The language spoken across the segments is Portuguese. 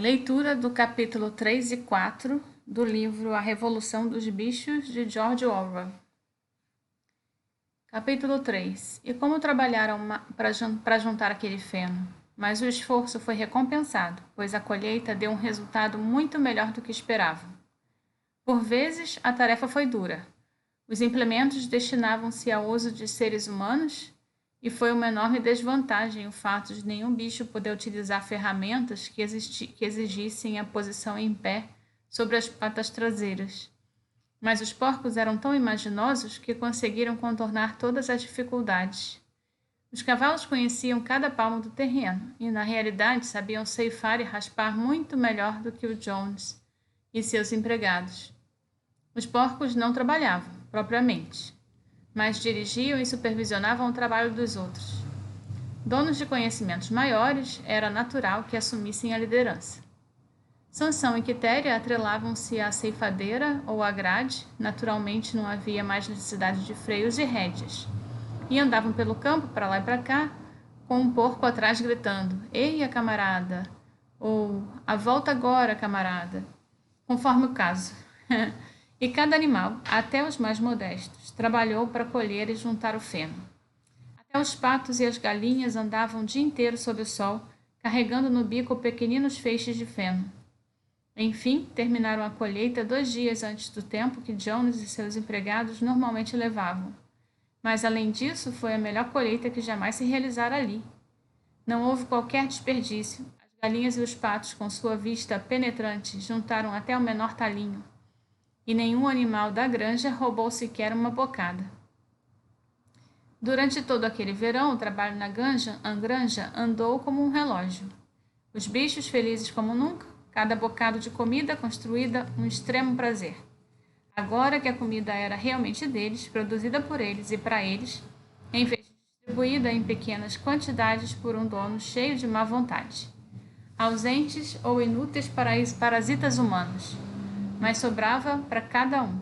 Leitura do capítulo 3 e 4 do livro A Revolução dos Bichos, de George Orwell. Capítulo 3. E como trabalharam para juntar aquele feno? Mas o esforço foi recompensado, pois a colheita deu um resultado muito melhor do que esperavam. Por vezes, a tarefa foi dura. Os implementos destinavam-se ao uso de seres humanos, e foi uma enorme desvantagem o fato de nenhum bicho poder utilizar ferramentas que exigissem a posição em pé sobre as patas traseiras. Mas os porcos eram tão imaginosos que conseguiram contornar todas as dificuldades. Os cavalos conheciam cada palmo do terreno e, na realidade, sabiam ceifar e raspar muito melhor do que o Jones e seus empregados. Os porcos não trabalhavam, propriamente, mas dirigiam e supervisionavam o trabalho dos outros. Donos de conhecimentos maiores, era natural que assumissem a liderança. Sansão e Quitéria atrelavam-se à ceifadeira ou à grade, naturalmente não havia mais necessidade de freios e rédeas, e andavam pelo campo, para lá e para cá, com um porco atrás gritando, "Eia, camarada!" ou "A volta agora, camarada!", conforme o caso. E cada animal, até os mais modestos, trabalhou para colher e juntar o feno. Até os patos e as galinhas andavam o dia inteiro sob o sol, carregando no bico pequeninos feixes de feno. Enfim, terminaram a colheita 2 dias antes do tempo que Jones e seus empregados normalmente levavam. Mas, além disso, foi a melhor colheita que jamais se realizara ali. Não houve qualquer desperdício. As galinhas e os patos, com sua vista penetrante, juntaram até o menor talinho. E nenhum animal da granja roubou sequer uma bocada. Durante todo aquele verão, o trabalho na granja andou como um relógio. Os bichos felizes como nunca, cada bocado de comida construída um extremo prazer. Agora que a comida era realmente deles, produzida por eles e para eles, em vez de distribuída em pequenas quantidades por um dono cheio de má vontade. Ausentes ou inúteis parasitas humanos, mas sobrava para cada um.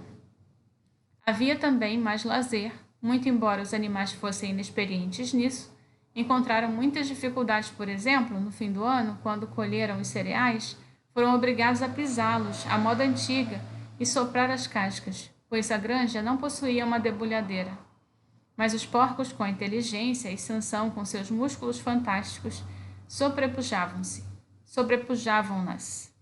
Havia também mais lazer, muito embora os animais fossem inexperientes nisso, encontraram muitas dificuldades, por exemplo, no fim do ano, quando colheram os cereais, foram obrigados a pisá-los, à moda antiga, e soprar as cascas, pois a granja não possuía uma debulhadeira. Mas os porcos, com a inteligência e Sansão com seus músculos fantásticos, sobrepujavam-nas.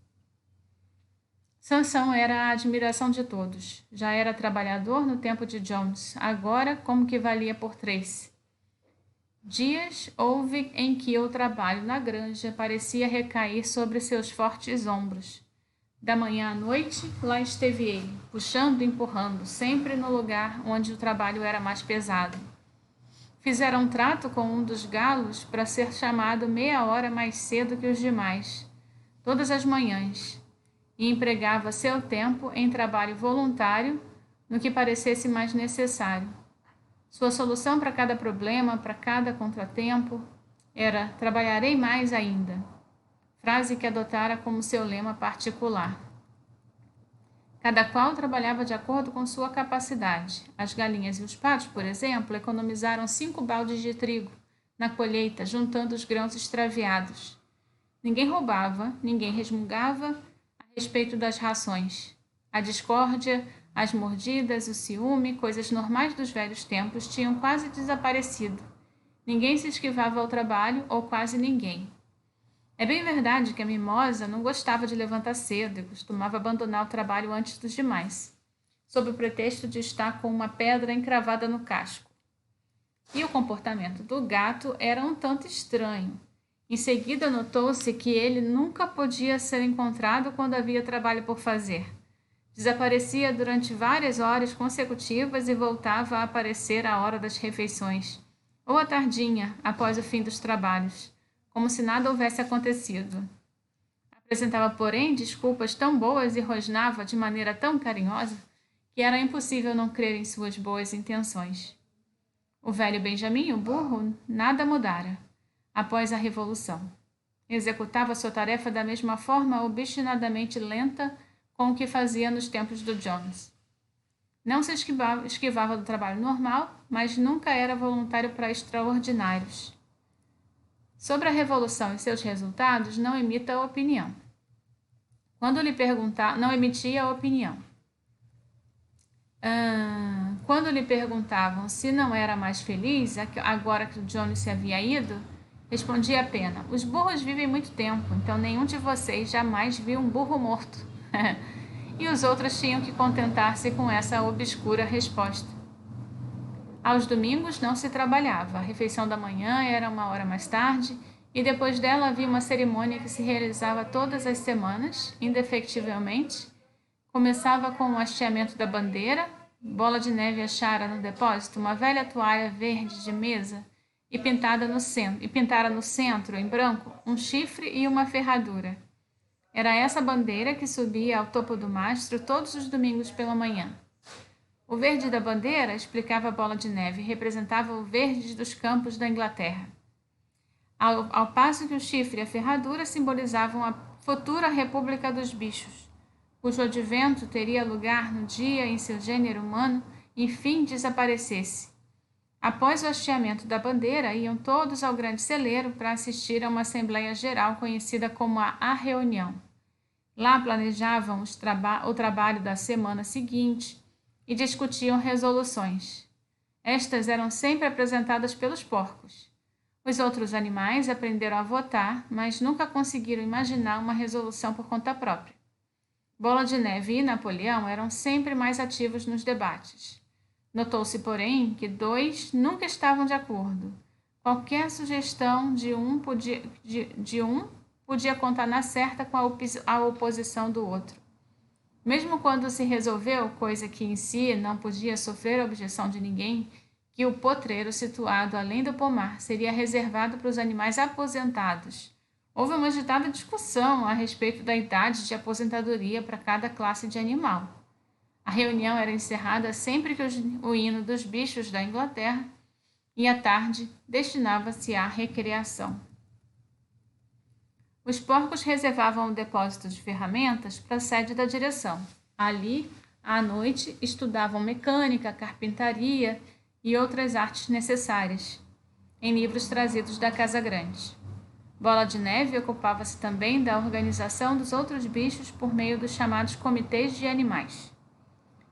Sansão era a admiração de todos. Já era trabalhador no tempo de Jones, agora como que valia por 3. Dias houve em que o trabalho na granja parecia recair sobre seus fortes ombros. Da manhã à noite, lá esteve ele, puxando e empurrando, sempre no lugar onde o trabalho era mais pesado. Fizeram um trato com um dos galos para ser chamado meia hora mais cedo que os demais, todas as manhãs, e empregava seu tempo em trabalho voluntário no que parecesse mais necessário. Sua solução para cada problema, para cada contratempo, era "trabalharei mais ainda", frase que adotara como seu lema particular. Cada qual trabalhava de acordo com sua capacidade. As galinhas e os patos, por exemplo, economizaram 5 baldes de trigo na colheita, juntando os grãos extraviados. Ninguém roubava, ninguém resmungava a respeito das rações. A discórdia, as mordidas, o ciúme, coisas normais dos velhos tempos, tinham quase desaparecido. Ninguém se esquivava ao trabalho, ou quase ninguém. É bem verdade que a mimosa não gostava de levantar cedo e costumava abandonar o trabalho antes dos demais, sob o pretexto de estar com uma pedra encravada no casco. E o comportamento do gato era um tanto estranho. Em seguida notou-se que ele nunca podia ser encontrado quando havia trabalho por fazer. Desaparecia durante várias horas consecutivas e voltava a aparecer à hora das refeições, ou à tardinha, após o fim dos trabalhos, como se nada houvesse acontecido. Apresentava, porém, desculpas tão boas e rosnava de maneira tão carinhosa que era impossível não crer em suas boas intenções. O velho Benjamin, o burro, nada mudara após a Revolução. Executava sua tarefa da mesma forma obstinadamente lenta com o que fazia nos tempos do Jones. Não se esquivava do trabalho normal, mas nunca era voluntário para extraordinários. Sobre a Revolução e seus resultados, não emita opinião. Quando lhe perguntavam, não emitia opinião. Quando lhe perguntavam se não era mais feliz agora que o Johnny se havia ido, respondia apenas: os burros vivem muito tempo, então nenhum de vocês jamais viu um burro morto. E os outros tinham que contentar-se com essa obscura resposta. Aos domingos não se trabalhava, a refeição da manhã era 1 hora mais tarde, e depois dela havia uma cerimônia que se realizava todas as semanas, indefectivelmente. Começava com o hasteamento da bandeira. Bola de Neve achara no depósito uma velha toalha verde de mesa e pintara no centro, em branco, um chifre e uma ferradura. Era essa bandeira que subia ao topo do mastro todos os domingos pela manhã. O verde da bandeira, explicava Bola de Neve, representava o verde dos campos da Inglaterra. Ao passo que o chifre e a ferradura simbolizavam a futura República dos Bichos, cujo advento teria lugar no dia em seu gênero humano enfim desaparecesse. Após o hasteamento da bandeira, iam todos ao grande celeiro para assistir a uma assembleia geral conhecida como a reunião. Lá planejavam o trabalho da semana seguinte e discutiam resoluções. Estas eram sempre apresentadas pelos porcos. Os outros animais aprenderam a votar, mas nunca conseguiram imaginar uma resolução por conta própria. Bola de Neve e Napoleão eram sempre mais ativos nos debates. Notou-se, porém, que 2 nunca estavam de acordo. Qualquer sugestão de um podia contar na certa com a oposição do outro. Mesmo quando se resolveu, coisa que em si não podia sofrer objeção de ninguém, que o potreiro situado além do pomar seria reservado para os animais aposentados. Houve uma agitada discussão a respeito da idade de aposentadoria para cada classe de animal. A reunião era encerrada sempre que o hino dos bichos da Inglaterra e à tarde destinava-se à recreação. Os porcos reservavam o depósito de ferramentas para a sede da direção. Ali, à noite, estudavam mecânica, carpintaria e outras artes necessárias, em livros trazidos da Casa Grande. Bola de Neve ocupava-se também da organização dos outros bichos por meio dos chamados comitês de animais.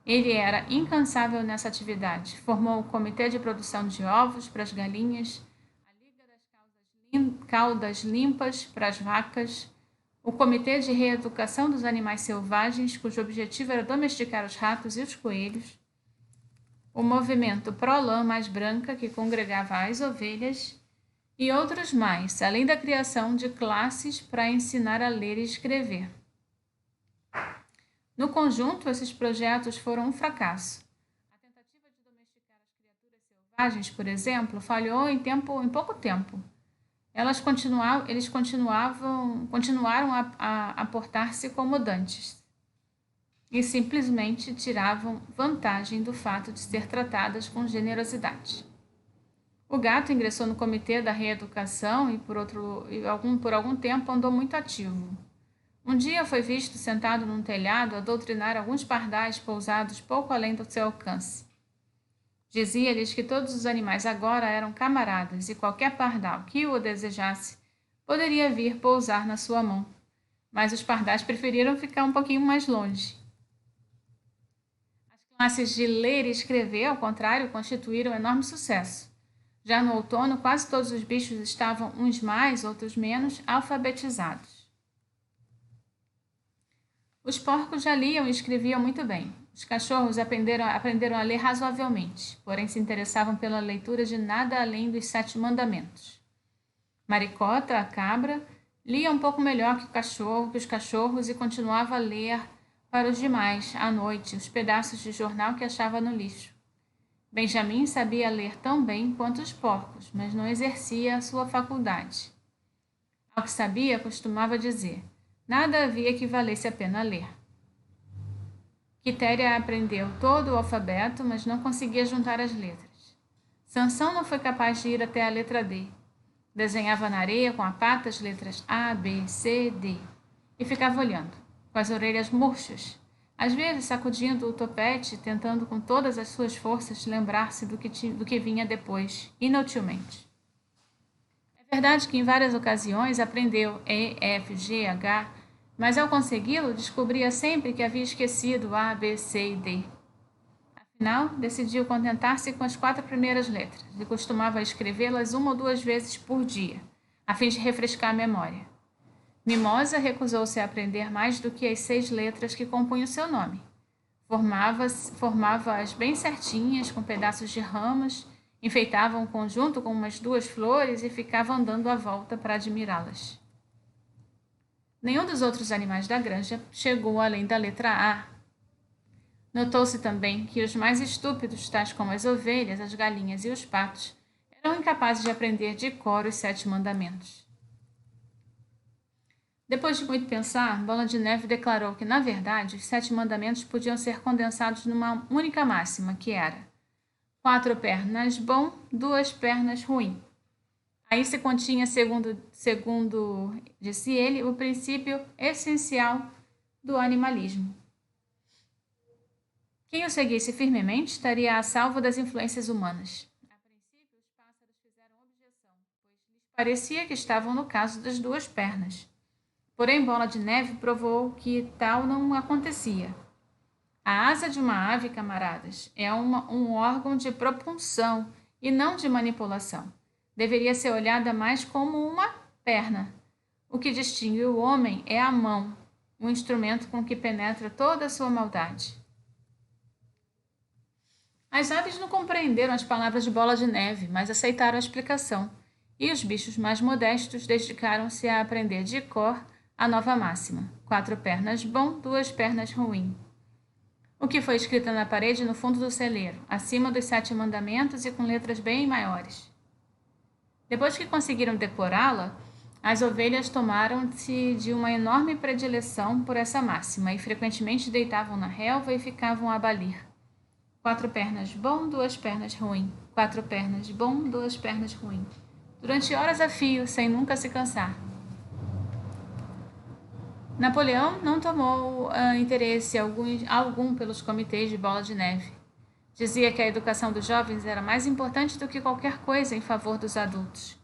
Ele era incansável nessa atividade. Formou o comitê de produção de ovos para as galinhas, a Liga das Caudas Limpas para as vacas, o comitê de reeducação dos animais selvagens, cujo objetivo era domesticar os ratos e os coelhos, o movimento Pró-Lã Mais Branca, que congregava as ovelhas, e outros mais, além da criação de classes para ensinar a ler e escrever. No conjunto, esses projetos foram um fracasso. A tentativa de domesticar as criaturas selvagens, por exemplo, falhou em pouco tempo. Eles continuaram a portar-se como dantes e simplesmente tiravam vantagem do fato de ser tratadas com generosidade. O gato ingressou no comitê da reeducação e por algum tempo andou muito ativo. Um dia foi visto sentado num telhado a doutrinar alguns pardais pousados pouco além do seu alcance. Dizia-lhes que todos os animais agora eram camaradas e qualquer pardal que o desejasse poderia vir pousar na sua mão. Mas os pardais preferiram ficar um pouquinho mais longe. As classes de ler e escrever, ao contrário, constituíram um enorme sucesso. Já no outono, quase todos os bichos estavam, uns mais, outros menos, alfabetizados. Os porcos já liam e escreviam muito bem. Os cachorros aprenderam a ler razoavelmente, porém se interessavam pela leitura de nada além dos 7 mandamentos. Maricota, a cabra, lia um pouco melhor que os cachorros e continuava a ler para os demais, à noite, os pedaços de jornal que achava no lixo. Benjamin sabia ler tão bem quanto os porcos, mas não exercia a sua faculdade. Ao que sabia, costumava dizer: nada havia que valesse a pena ler. Quitéria aprendeu todo o alfabeto, mas não conseguia juntar as letras. Sansão não foi capaz de ir até a letra D. Desenhava na areia com a pata as letras A, B, C, D e ficava olhando, com as orelhas murchas, às vezes sacudindo o topete, tentando com todas as suas forças lembrar-se do que vinha depois, inutilmente. É verdade que em várias ocasiões aprendeu E, F, G, H, Mas ao consegui-lo, descobria sempre que havia esquecido A, B, C e D. Afinal, decidiu contentar-se com as 4 primeiras letras e costumava escrevê-las 1 ou 2 vezes por dia, a fim de refrescar a memória. Mimosa recusou-se a aprender mais do que as 6 letras que compunham seu nome. Formava-as bem certinhas, com pedaços de ramos, enfeitava um conjunto com umas 2 flores e ficava andando à volta para admirá-las. Nenhum dos outros animais da granja chegou além da letra A. Notou-se também que os mais estúpidos, tais como as ovelhas, as galinhas e os patos, eram incapazes de aprender de cor os 7 mandamentos. Depois de muito pensar, Bola de Neve declarou que, na verdade, os 7 mandamentos podiam ser condensados numa única máxima, que era 4 pernas bom, 2 pernas ruim. Aí se continha, segundo disse ele, o princípio essencial do animalismo. Quem o seguisse firmemente estaria a salvo das influências humanas. A princípio, os pássaros fizeram objeção, pois lhes parecia que estavam no caso das 2 pernas. Porém, Bola de Neve provou que tal não acontecia. A asa de uma ave, camaradas, é um órgão de propulsão e não de manipulação. Deveria ser olhada mais como uma perna. O que distingue o homem é a mão, o instrumento com que penetra toda a sua maldade. As aves não compreenderam as palavras de Bola de Neve, mas aceitaram a explicação, e os bichos mais modestos dedicaram-se a aprender de cor a nova máxima: 4 pernas bom, 2 pernas ruim. O que foi escrito na parede no fundo do celeiro, acima dos 7 mandamentos e com letras bem maiores. Depois que conseguiram decorá-la, as ovelhas tomaram-se de uma enorme predileção por essa máxima e frequentemente deitavam na relva e ficavam a balir. 4 pernas bom, 2 pernas ruim. 4 pernas bom, 2 pernas ruim. Durante horas a fio, sem nunca se cansar. Napoleão não tomou interesse algum pelos comitês de Bola de Neve. Dizia que a educação dos jovens era mais importante do que qualquer coisa em favor dos adultos.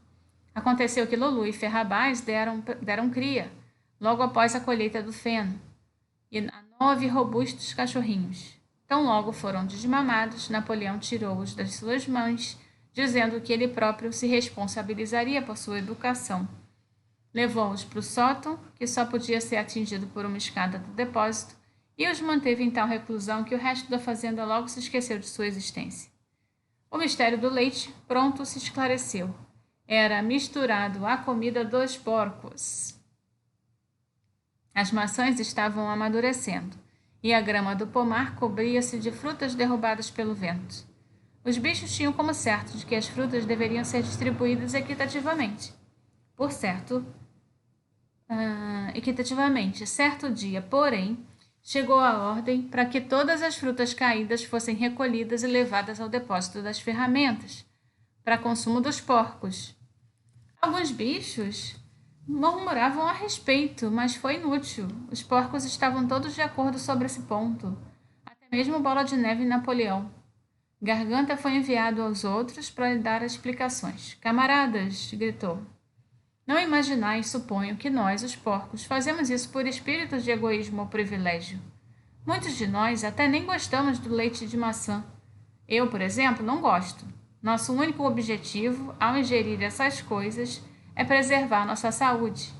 Aconteceu que Lulu e Ferrabás deram cria, logo após a colheita do feno, e a 9 robustos cachorrinhos. Tão logo foram desmamados, Napoleão tirou-os das suas mãos, dizendo que ele próprio se responsabilizaria por sua educação. Levou-os para o sótão, que só podia ser atingido por uma escada do depósito, e os manteve em tal reclusão que o resto da fazenda logo se esqueceu de sua existência. O mistério do leite pronto se esclareceu. Era misturado à comida dos porcos. As maçãs estavam amadurecendo, e a grama do pomar cobria-se de frutas derrubadas pelo vento. Os bichos tinham como certo de que as frutas deveriam ser distribuídas equitativamente. Certo dia, porém, chegou a ordem para que todas as frutas caídas fossem recolhidas e levadas ao depósito das ferramentas, para consumo dos porcos. Alguns bichos murmuravam a respeito, mas foi inútil. Os porcos estavam todos de acordo sobre esse ponto, até mesmo Bola de Neve e Napoleão. Garganta foi enviado aos outros para lhe dar explicações. Camaradas, gritou. Não imaginais, suponho, que nós, os porcos, fazemos isso por espírito de egoísmo ou privilégio. Muitos de nós até nem gostamos do leite de maçã. Eu, por exemplo, não gosto. Nosso único objetivo, ao ingerir essas coisas, é preservar nossa saúde.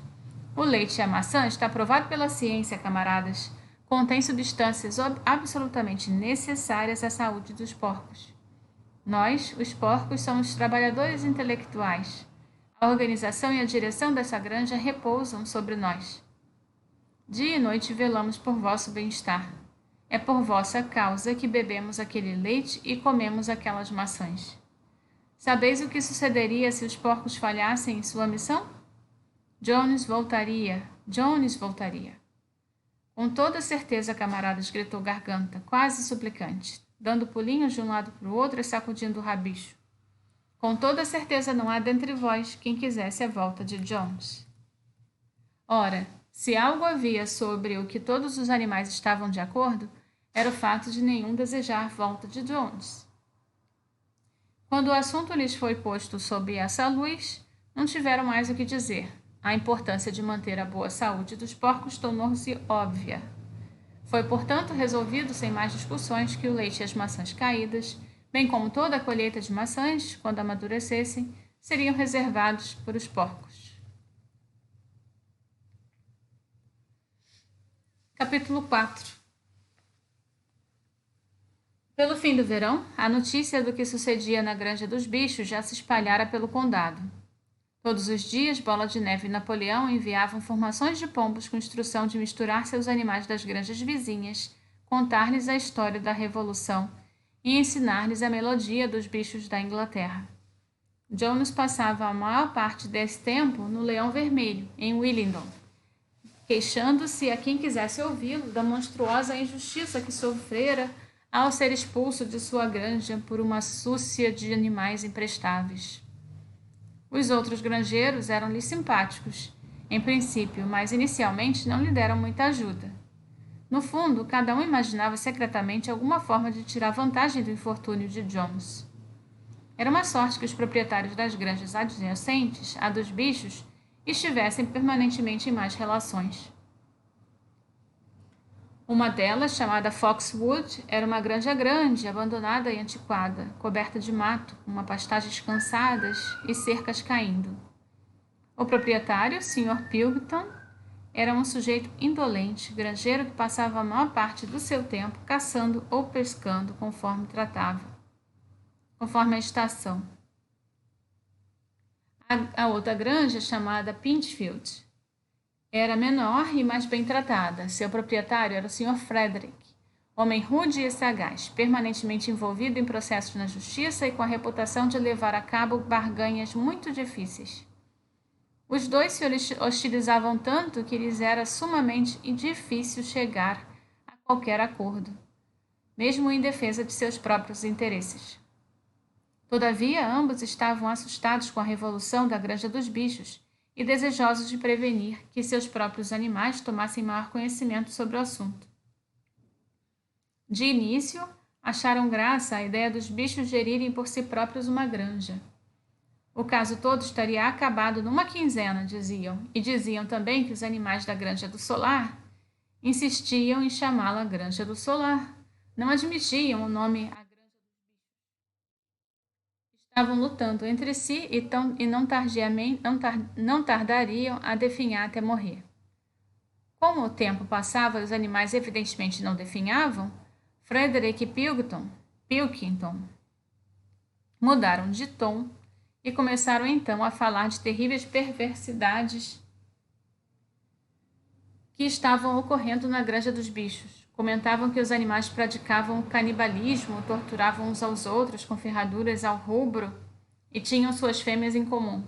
O leite e a maçã está provado pela ciência, camaradas. Contém substâncias absolutamente necessárias à saúde dos porcos. Nós, os porcos, somos trabalhadores intelectuais. A organização e a direção dessa granja repousam sobre nós. Dia e noite velamos por vosso bem-estar. É por vossa causa que bebemos aquele leite e comemos aquelas maçãs. Sabeis o que sucederia se os porcos falhassem em sua missão? Jones voltaria. Com toda certeza, camaradas, gritou Garganta, quase suplicante, dando pulinhos de um lado para o outro e sacudindo o rabicho. Com toda certeza não há dentre vós quem quisesse a volta de Jones. Ora, se algo havia sobre o que todos os animais estavam de acordo, era o fato de nenhum desejar a volta de Jones. Quando o assunto lhes foi posto sob essa luz, não tiveram mais o que dizer. a importância de manter a boa saúde dos porcos tornou-se óbvia. Foi, portanto, resolvido sem mais discussões que o leite e as maçãs caídas, bem como toda a colheita de maçãs, quando amadurecessem, seriam reservados para os porcos. Capítulo 4. Pelo fim do verão, a notícia do que sucedia na Granja dos Bichos já se espalhara pelo condado. Todos os dias, Bola de Neve e Napoleão enviavam formações de pombos com instrução de misturar seus animais das granjas vizinhas, contar-lhes a história da Revolução e ensinar-lhes a melodia dos bichos da Inglaterra. Jones passava a maior parte desse tempo no Leão Vermelho, em Willingdon, queixando-se a quem quisesse ouvi-lo da monstruosa injustiça que sofrera ao ser expulso de sua granja por uma súcia de animais imprestáveis. Os outros granjeiros eram-lhe simpáticos, em princípio, mas inicialmente não lhe deram muita ajuda. No fundo, cada um imaginava secretamente alguma forma de tirar vantagem do infortúnio de Jones. Era uma sorte que os proprietários das granjas adjacentes, a dos bichos, estivessem permanentemente em más relações. Uma delas, chamada Foxwood, era uma granja grande, abandonada e antiquada, coberta de mato, com pastagens cansadas e cercas caindo. O proprietário, Sr. Pilkington, era um sujeito indolente, granjeiro que passava a maior parte do seu tempo caçando ou pescando conforme a estação. A outra granja, chamada Pinchfield, era menor e mais bem tratada. Seu proprietário era o Sr. Frederick, homem rude e sagaz, permanentemente envolvido em processos na justiça e com a reputação de levar a cabo barganhas muito difíceis. Os dois se hostilizavam tanto que lhes era sumamente difícil chegar a qualquer acordo, mesmo em defesa de seus próprios interesses. Todavia, ambos estavam assustados com a revolução da Granja dos Bichos e desejosos de prevenir que seus próprios animais tomassem maior conhecimento sobre o assunto. De início, acharam graça a ideia dos bichos gerirem por si próprios uma granja. O caso todo estaria acabado numa quinzena, diziam, e diziam também que os animais da Granja do Solar insistiam em chamá-la Granja do Solar. Não admitiam o nome a Granja dos Bichos. Estavam lutando entre si e não tardariam a definhar até morrer. Como o tempo passava e os animais evidentemente não definhavam, Frederick e Pilkington mudaram de tom e começaram então a falar de terríveis perversidades que estavam ocorrendo na Granja dos Bichos. Comentavam que os animais praticavam canibalismo, torturavam uns aos outros com ferraduras ao rubro e tinham suas fêmeas em comum.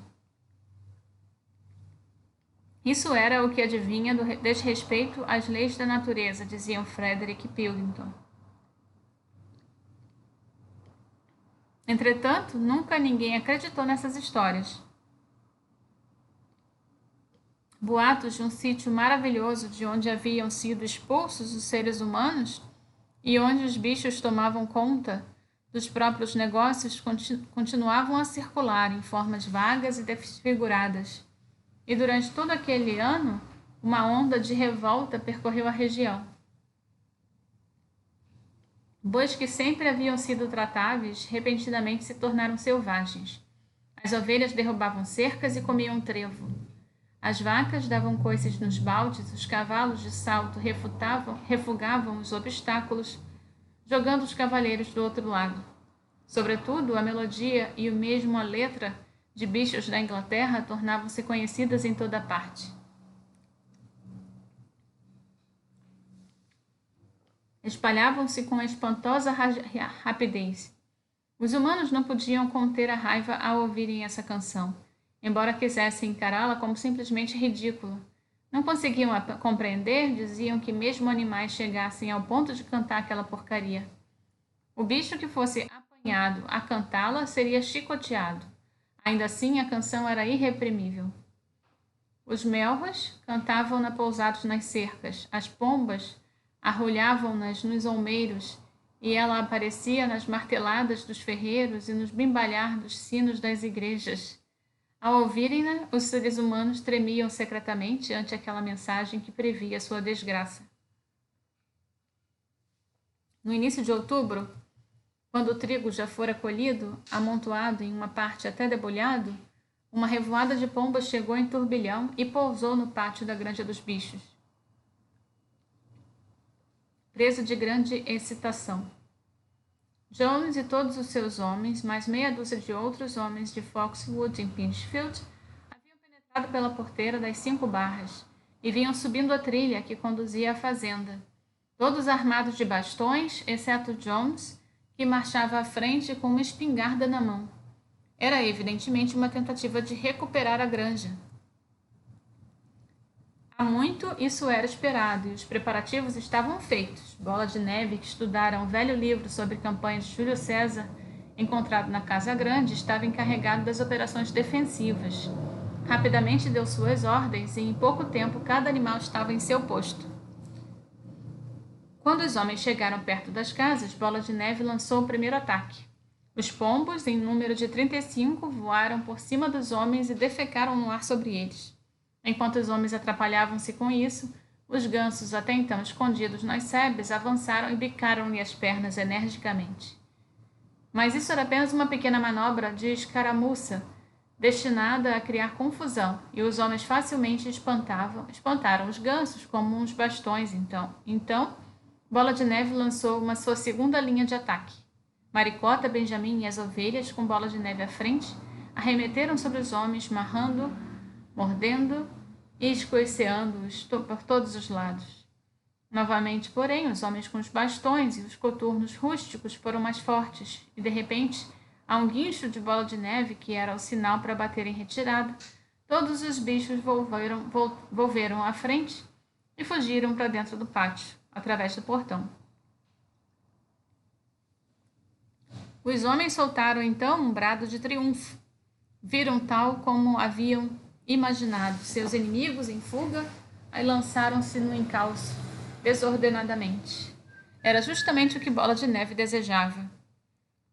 Isso era o que adivinha do desrespeito às leis da natureza, diziam Frederick e Pilkington. Entretanto, nunca ninguém acreditou nessas histórias. Boatos de um sítio maravilhoso de onde haviam sido expulsos os seres humanos e onde os bichos tomavam conta dos próprios negócios continuavam a circular em formas vagas e desfiguradas. E durante todo aquele ano, uma onda de revolta percorreu a região. Bois que sempre haviam sido tratáveis, repentinamente se tornaram selvagens. As ovelhas derrubavam cercas e comiam trevo. As vacas davam coices nos baldes, os cavalos de salto refugavam os obstáculos, jogando os cavaleiros do outro lado. Sobretudo, a melodia e mesmo a letra de bichos da Inglaterra tornavam-se conhecidas em toda parte. Espalhavam-se com espantosa rapidez. Os humanos não podiam conter a raiva ao ouvirem essa canção, embora quisessem encará-la como simplesmente ridícula. Não conseguiam compreender, diziam que mesmo animais chegassem ao ponto de cantar aquela porcaria. O bicho que fosse apanhado a cantá-la seria chicoteado. Ainda assim, a canção era irreprimível. Os melros cantavam-na pousados nas cercas, as pombas arrulhavam-nas nos olmeiros, e ela aparecia nas marteladas dos ferreiros e nos bimbalhar dos sinos das igrejas. Ao ouvirem-na, os seres humanos tremiam secretamente ante aquela mensagem que previa sua desgraça. No início de outubro, quando o trigo já fora colhido, amontoado em uma parte até debulhado, uma revoada de pombas chegou em turbilhão e pousou no pátio da Granja dos Bichos. Preso de grande excitação. Jones e todos os seus homens, mais meia dúzia de outros homens de Foxwood em Pinchfield, haviam penetrado pela porteira das 5 barras e vinham subindo a trilha que conduzia à fazenda, todos armados de bastões, exceto Jones, que marchava à frente com uma espingarda na mão. Era evidentemente uma tentativa de recuperar a granja. Há muito isso era esperado e os preparativos estavam feitos. Bola de Neve, que estudara um velho livro sobre campanhas de Júlio César, encontrado na Casa Grande, estava encarregado das operações defensivas. Rapidamente deu suas ordens e em pouco tempo cada animal estava em seu posto. Quando os homens chegaram perto das casas, Bola de Neve lançou o primeiro ataque. Os pombos, em número de 35, voaram por cima dos homens e defecaram no ar sobre eles. Enquanto os homens atrapalhavam-se com isso, os gansos, até então escondidos nas sebes, avançaram e bicaram-lhe as pernas energicamente. Mas isso era apenas uma pequena manobra de escaramuça, destinada a criar confusão, e os homens facilmente espantaram os gansos como uns bastões, Então, Bola de Neve lançou uma sua segunda linha de ataque. Maricota, Benjamin e as ovelhas, com Bola de Neve à frente, arremeteram sobre os homens, mordendo e escoiceando-os por todos os lados. Novamente, porém, os homens com os bastões e os coturnos rústicos foram mais fortes, e de repente, a um guincho de Bola de Neve, que era o sinal para bater em retirada, todos os bichos volveram à frente e fugiram para dentro do pátio, através do portão. Os homens soltaram então um brado de triunfo. Viram tal como haviam imaginado seus inimigos em fuga e lançaram-se no encalço, desordenadamente. Era justamente o que Bola de Neve desejava.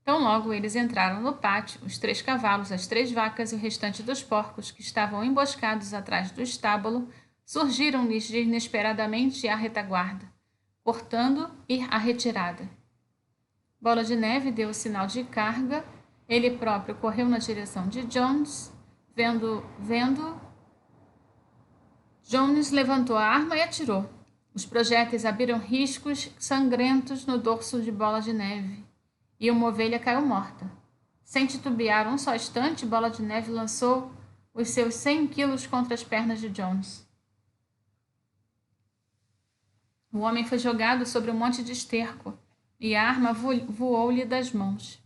Tão logo eles entraram no pátio, os 3 cavalos, as 3 vacas e o restante dos porcos, que estavam emboscados atrás do estábulo, surgiram-lhes inesperadamente à retaguarda, cortando a retirada. Bola de Neve deu o sinal de carga. Ele próprio correu na direção de Jones. Vendo, Jones levantou a arma e atirou. Os projéteis abriram riscos sangrentos no dorso de Bola de Neve, e uma ovelha caiu morta. Sem titubear um só instante, Bola de Neve lançou os seus 100 quilos contra as pernas de Jones. O homem foi jogado sobre um monte de esterco, e a arma voou-lhe das mãos.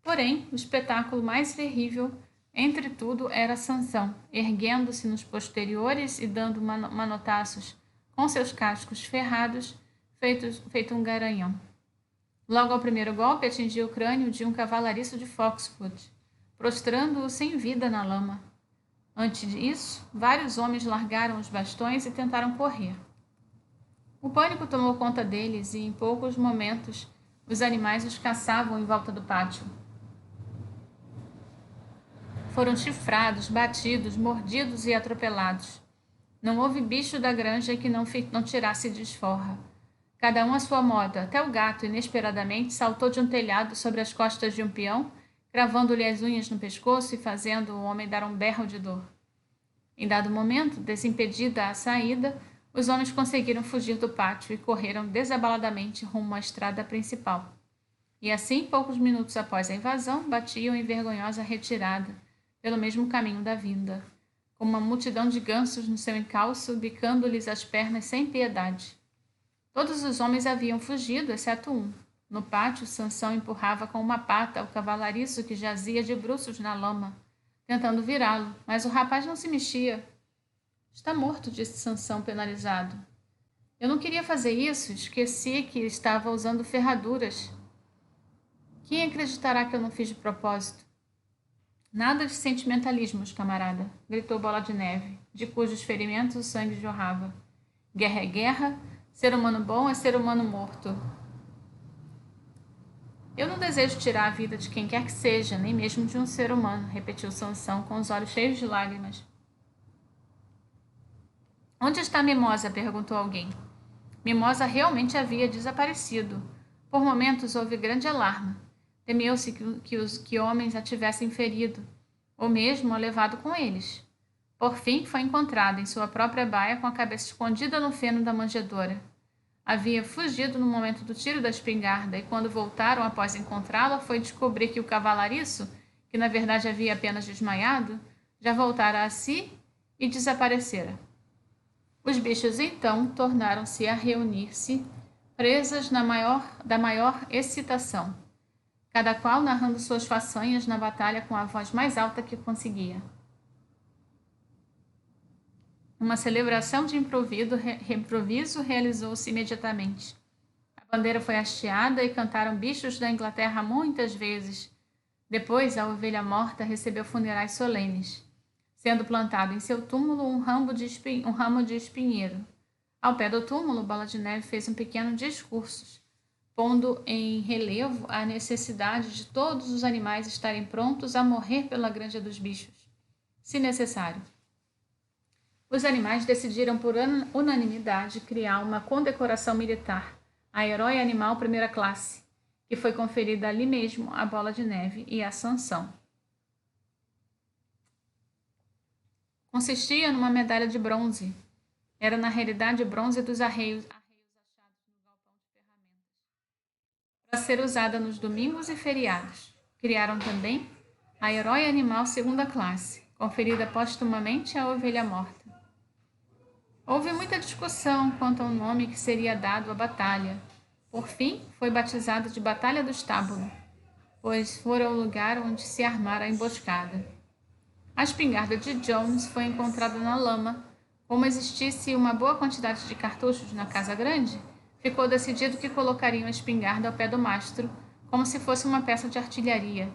Porém, o espetáculo mais terrível, entre tudo, era Sansão, erguendo-se nos posteriores e dando manotaços com seus cascos ferrados, feito um garanhão. Logo ao primeiro golpe, atingiu o crânio de um cavalariço de Foxwood, prostrando-o sem vida na lama. Antes disso, vários homens largaram os bastões e tentaram correr. O pânico tomou conta deles e, em poucos momentos, os animais os caçavam em volta do pátio. Foram chifrados, batidos, mordidos e atropelados. Não houve bicho da granja que não tirasse desforra. Cada um à sua moda, até o gato, inesperadamente, saltou de um telhado sobre as costas de um peão, cravando-lhe as unhas no pescoço e fazendo o homem dar um berro de dor. Em dado momento, desimpedida a saída, os homens conseguiram fugir do pátio e correram desabaladamente rumo à estrada principal. E assim, poucos minutos após a invasão, batiam em vergonhosa retirada, pelo mesmo caminho da vinda, com uma multidão de gansos no seu encalço, bicando-lhes as pernas sem piedade. Todos os homens haviam fugido, exceto um. No pátio, Sansão empurrava com uma pata o cavalariço que jazia de bruços na lama, tentando virá-lo, mas o rapaz não se mexia. Está morto, disse Sansão, penalizado. Eu não queria fazer isso, esqueci que estava usando ferraduras. Quem acreditará que eu não fiz de propósito? Nada de sentimentalismos, camarada, gritou Bola de Neve, de cujos ferimentos o sangue jorrava. Guerra é guerra, ser humano bom é ser humano morto. Eu não desejo tirar a vida de quem quer que seja, nem mesmo de um ser humano, repetiu Sansão com os olhos cheios de lágrimas. Onde está Mimosa? Perguntou alguém. Mimosa realmente havia desaparecido. Por momentos houve grande alarme. Temeu-se que homens a tivessem ferido, ou mesmo a levado com eles. Por fim, foi encontrada em sua própria baia com a cabeça escondida no feno da manjedoura. Havia fugido no momento do tiro da espingarda e quando voltaram após encontrá-la foi descobrir que o cavalariço, que na verdade havia apenas desmaiado, já voltara a si e desaparecera. Os bichos então tornaram-se a reunir-se, presas da maior excitação, cada qual narrando suas façanhas na batalha com a voz mais alta que conseguia. Uma celebração de improviso realizou-se imediatamente. A bandeira foi hasteada e cantaram bichos da Inglaterra muitas vezes. Depois, a ovelha morta recebeu funerais solenes, sendo plantado em seu túmulo um ramo de espinheiro. Ao pé do túmulo, Bola de Neve fez um pequeno discurso, pondo em relevo a necessidade de todos os animais estarem prontos a morrer pela granja dos bichos, se necessário. Os animais decidiram por unanimidade criar uma condecoração militar, a Herói Animal Primeira Classe, que foi conferida ali mesmo a Bola de Neve e a Sansão. Consistia numa medalha de bronze. Era na realidade bronze dos arreios achados no galpão de ferramentas, para ser usada nos domingos e feriados. Criaram também a Herói Animal Segunda Classe, conferida póstumamente à ovelha morta. Houve muita discussão quanto ao nome que seria dado à batalha. Por fim, foi batizado de Batalha do Estábulo, pois fora o lugar onde se armara a emboscada. A espingarda de Jones foi encontrada na lama. Como existisse uma boa quantidade de cartuchos na casa grande, ficou decidido que colocariam a espingarda ao pé do mastro, como se fosse uma peça de artilharia,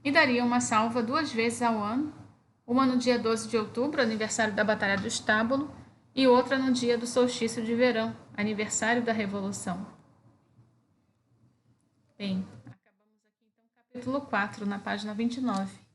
e dariam uma salva 2 vezes ao ano, uma no dia 12 de outubro, aniversário da Batalha do Estábulo, e outra no dia do solstício de verão, aniversário da Revolução. Bem, acabamos aqui então o capítulo 4, na página 29.